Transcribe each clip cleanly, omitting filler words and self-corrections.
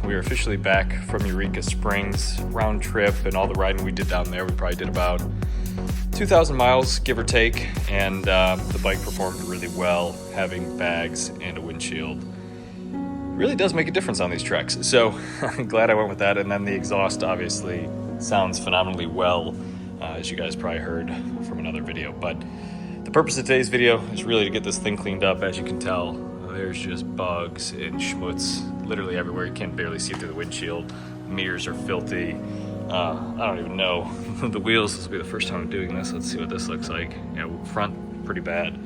we are officially back from Eureka Springs. Round trip and all the riding we did down there, we probably did about 2,000 miles, give or take, and the bike performed really well, having bags and a windshield. Really does make a difference on these treks, so I'm glad I went with that. And then the exhaust obviously sounds phenomenally well, as you guys probably heard from another video. But the purpose of today's video is really to get this thing cleaned up. As you can tell, there's just bugs and schmutz literally everywhere. You can't barely see through the windshield. Mirrors are filthy. I don't even know the wheels. This will be the first time I'm doing this. Let's see what this looks like. Yeah, front pretty bad.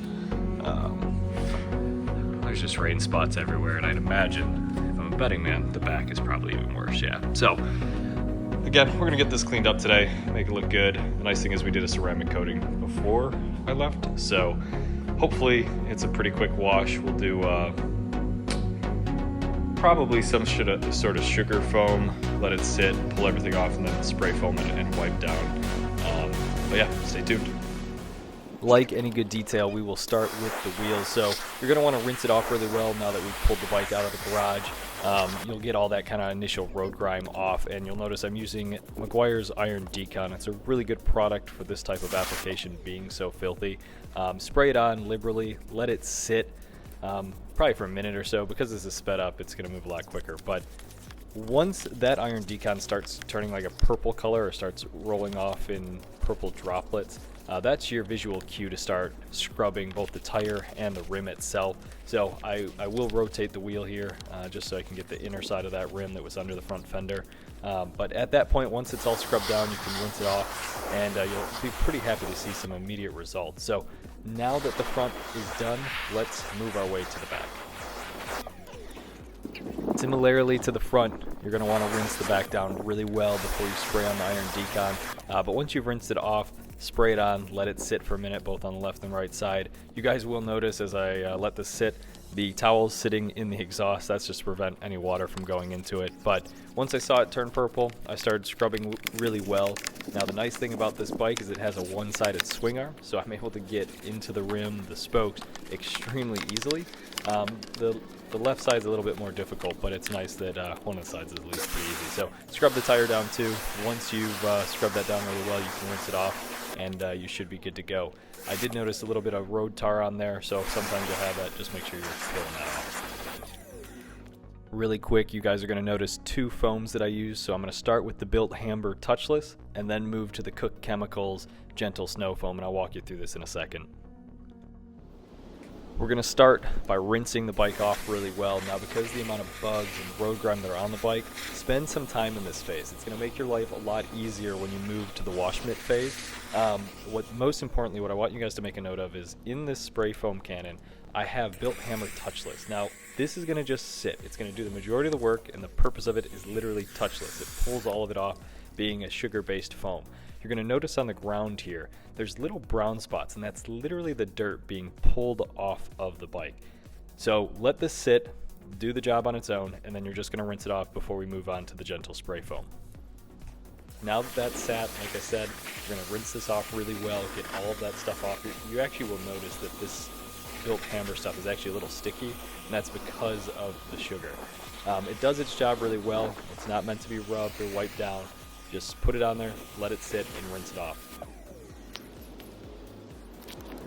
There's just rain spots everywhere, and I'd imagine, if I'm a betting man, the back is probably even worse. Yeah. So again, we're gonna get this cleaned up today, make it look good. The nice thing is we did a ceramic coating before I left, so hopefully it's a pretty quick wash. We'll do probably some sort of sugar foam, let it sit, pull everything off, and then spray foam it and wipe down. But yeah, stay tuned. Like any good detail, we will start with the wheels. So you're going to want to rinse it off really well now that we've pulled the bike out of the garage. You'll get all that kind of initial road grime off, and you'll notice I'm using Meguiar's Iron Decon. It's a really good product for this type of application, being so filthy. Spray it on liberally, let it sit probably for a minute or so. Because this is sped up, it's going to move a lot quicker. But once that Iron Decon starts turning like a purple color or starts rolling off in purple droplets, that's your visual cue to start scrubbing both the tire and the rim itself. So I will rotate the wheel here just so I can get the inner side of that rim that was under the front fender. But at that point, once it's all scrubbed down, you can rinse it off, and you'll be pretty happy to see some immediate results. So now that the front is done, let's move our way to the back. Similarly to the front, you're going to want to rinse the back down really well before you spray on the Iron Decon. But once you've rinsed it off, spray it on, let it sit for a minute, both on the left and right side. You guys will notice as I let this sit, the towel's sitting in the exhaust. That's just to prevent any water from going into it. But once I saw it turn purple, I started scrubbing really well. Now the nice thing about this bike is it has a one-sided swing arm, so I'm able to get into the rim, the spokes, extremely easily. The left side's a little bit more difficult, but it's nice that one of the sides is at least pretty easy. So scrub the tire down too. Once you've scrubbed that down really well, you can rinse it off, and you should be good to go. I did notice a little bit of road tar on there, so sometimes you'll have that. Just make sure you're peeling that off. Really quick, you guys are going to notice two foams that I use. So I'm going to start with the Bilt Hamber Touchless, and then move to the Koch Chemicals Gentle Snow Foam, and I'll walk you through this in a second. We're going to start by rinsing the bike off really well. Now, because the amount of bugs and road grime that are on the bike, spend some time in this phase. It's going to make your life a lot easier when you move to the wash mitt phase. Most importantly, what I want you guys to make a note of is in this spray foam cannon, I have Bilt Hammer Touchless. Now, this is going to just sit. It's going to do the majority of the work, and the purpose of it is literally touchless. It pulls all of it off, being a sugar-based foam. You're going to notice on the ground here, there's little brown spots, and that's literally the dirt being pulled off of the bike. So let this sit, do the job on its own, and then you're just going to rinse it off before we move on to the gentle spray foam. Now that that's sat, like I said, you're going to rinse this off really well, get all of that stuff off. You actually will notice that this Bilt Hammer stuff is actually a little sticky, and that's because of the sugar. It does its job really well. It's not meant to be rubbed or wiped down. Just put it on there, let it sit, and rinse it off.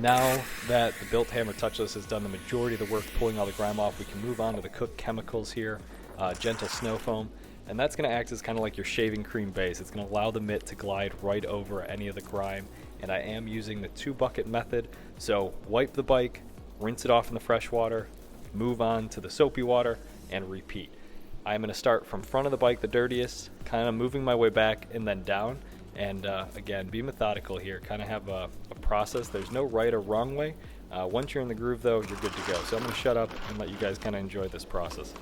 Now that the Bilt Hammer Touchless has done the majority of the work pulling all the grime off, we can move on to the Koch Chemicals here, Gentle Snow Foam, and that's going to act as kind of like your shaving cream base. It's going to allow the mitt to glide right over any of the grime, and I am using the 2-bucket method. So wipe the bike, rinse it off in the fresh water, move on to the soapy water, and repeat. I'm going to start from front of the bike, the dirtiest, kind of moving my way back and then down. And again, be methodical here, kind of have a process. There's no right or wrong way. Once you're in the groove, though, you're good to go. So I'm going to shut up and let you guys kind of enjoy this process.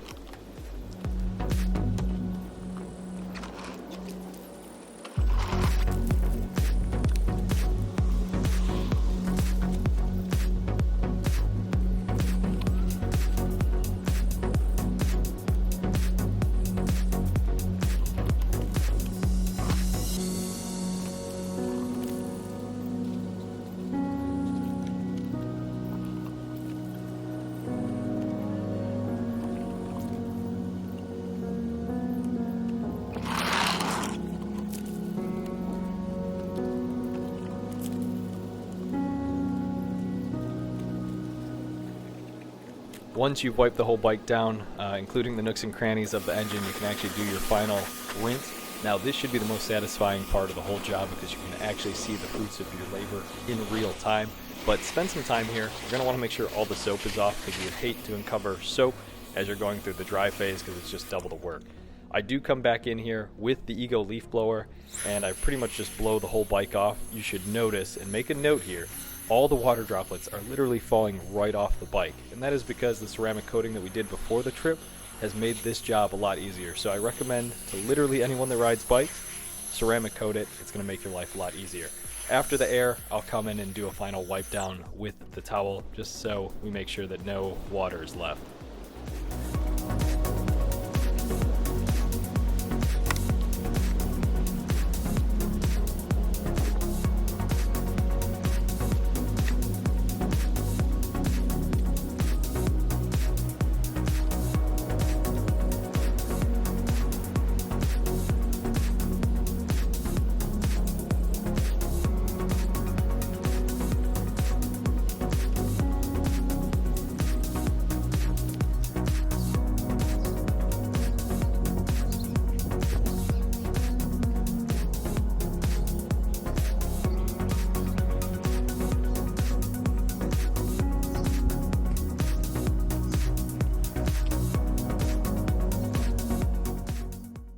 Once you've wiped the whole bike down, including the nooks and crannies of the engine, you can actually do your final rinse. Now this should be the most satisfying part of the whole job because you can actually see the fruits of your labor in real time. But spend some time here. You're going to want to make sure all the soap is off because you would hate to uncover soap as you're going through the dry phase because it's just double the work. I do come back in here with the Ego leaf blower and I pretty much just blow the whole bike off. You should notice and make a note here, all the water droplets are literally falling right off the bike. And that is because the ceramic coating that we did before the trip has made this job a lot easier. So I recommend to literally anyone that rides bikes, ceramic coat it. It's going to make your life a lot easier. After the air, I'll come in and do a final wipe down with the towel just so we make sure that no water is left.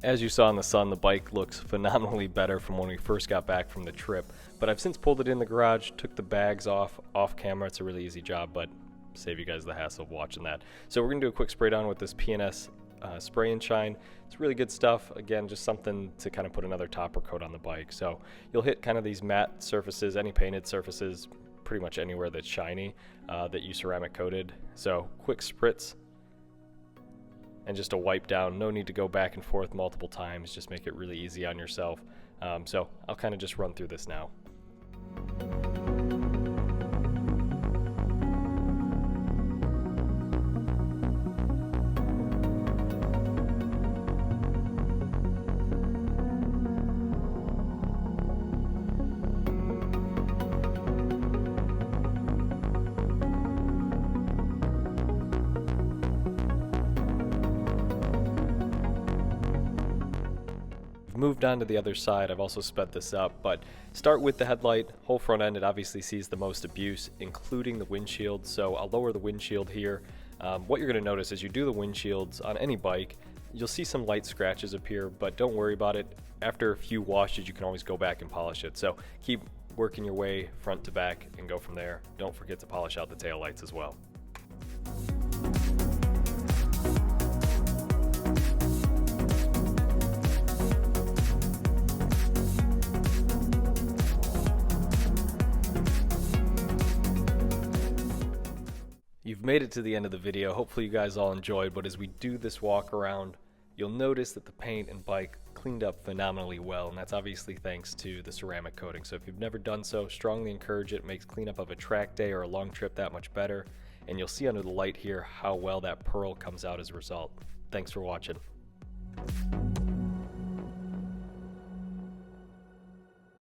As you saw in the sun, the bike looks phenomenally better from when we first got back from the trip, but I've since pulled it in the garage, took the bags off camera. It's a really easy job, but save you guys the hassle of watching that. So we're gonna do a quick spray down with this P&S spray and shine. It's really good stuff. Again, just something to kind of put another topper coat on the bike. So you'll hit kind of these matte surfaces, any painted surfaces, pretty much anywhere that's shiny that you ceramic coated. So quick spritz and just a wipe down. No need to go back and forth multiple times. Just make it really easy on yourself. So I'll kind of just run through this now. Moved on to the other side. I've also sped this up, but start with the headlight. Whole front end, it obviously sees the most abuse, including the windshield. So I'll lower the windshield here. What you're going to notice as you do the windshields on any bike, you'll see some light scratches appear, but don't worry about it. After a few washes, you can always go back and polish it. So keep working your way front to back and go from there. Don't forget to polish out the tail lights as well. You've made it to the end of the video. Hopefully you guys all enjoyed, but as we do this walk around, you'll notice that the paint and bike cleaned up phenomenally well, and that's obviously thanks to the ceramic coating. So if you've never done so, strongly encourage it. It makes cleanup of a track day or a long trip that much better, and you'll see under the light here how well that pearl comes out as a result. Thanks for watching.